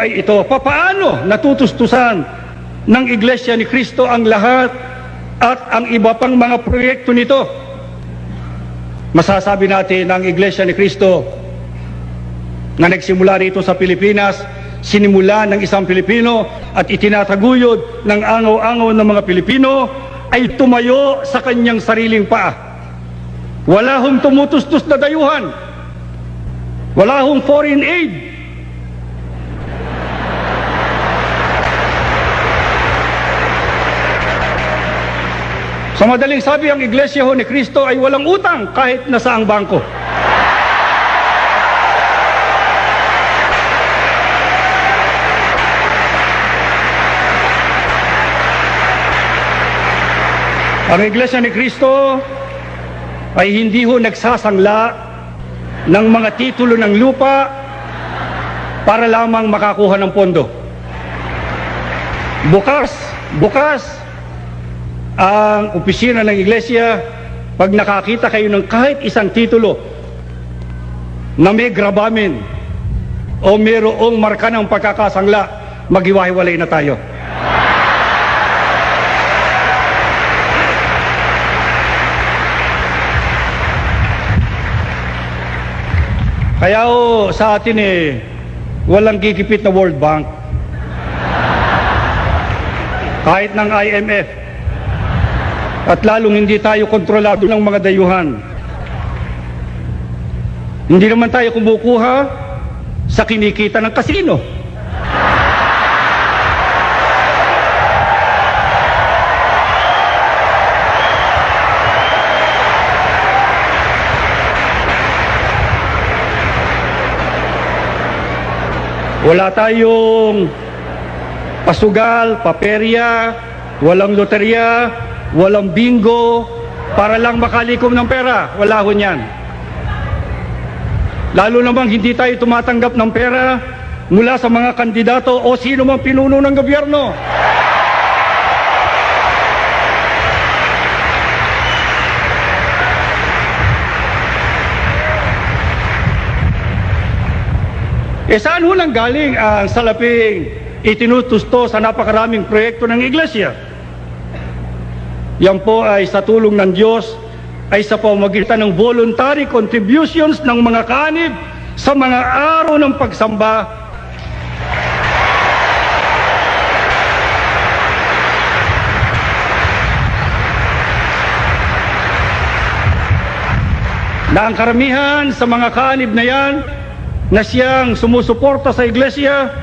ay ito, papaano natutustusan ng Iglesia ni Cristo ang lahat at ang iba pang mga proyekto nito? Masasabi natin ang Iglesia ni Cristo na nagsimula rito sa Pilipinas, sinimula ng isang Pilipino at itinataguyod ng angaw-angaw ng mga Pilipino, ay tumayo sa kanyang sariling paa. Wala hong tumutustos na dayuhan, wala hong foreign aid. Sa madaling sabi, ang Iglesia ho ni Cristo ay walang utang kahit nasa ang bangko. Ang Iglesia ni Cristo ay hindi ho nagsasangla ng mga titulo ng lupa para lamang makakuha ng pondo. Bukas ang opisina ng Iglesia pag nakakita kayo ng kahit isang titulo na may gravamen o mayroong marka ng pagkakasangla, maghiwa-hiwalay na tayo. Kaya sa atin walang gigipit na World Bank, kahit ng IMF, at lalong hindi tayo kontrolado ng mga dayuhan. Hindi naman tayo kumukuha sa kinikita ng kasino. Wala tayong pasugal, paperya, walang loterya, walang bingo para lang makalikom ng pera. Wala ho niyan. Lalo namang hindi tayo tumatanggap ng pera mula sa mga kandidato o sino mang pinuno ng gobyerno. Saan ho nang galing ang salaping itinutusto sa napakaraming proyekto ng Iglesia? Yan po ay sa tulong ng Diyos, ay sa pamamagitan ng voluntary contributions ng mga kaanib sa mga araw ng pagsamba. Na ang karamihan sa mga kaanib na yan na siyang sumusuporta sa Iglesia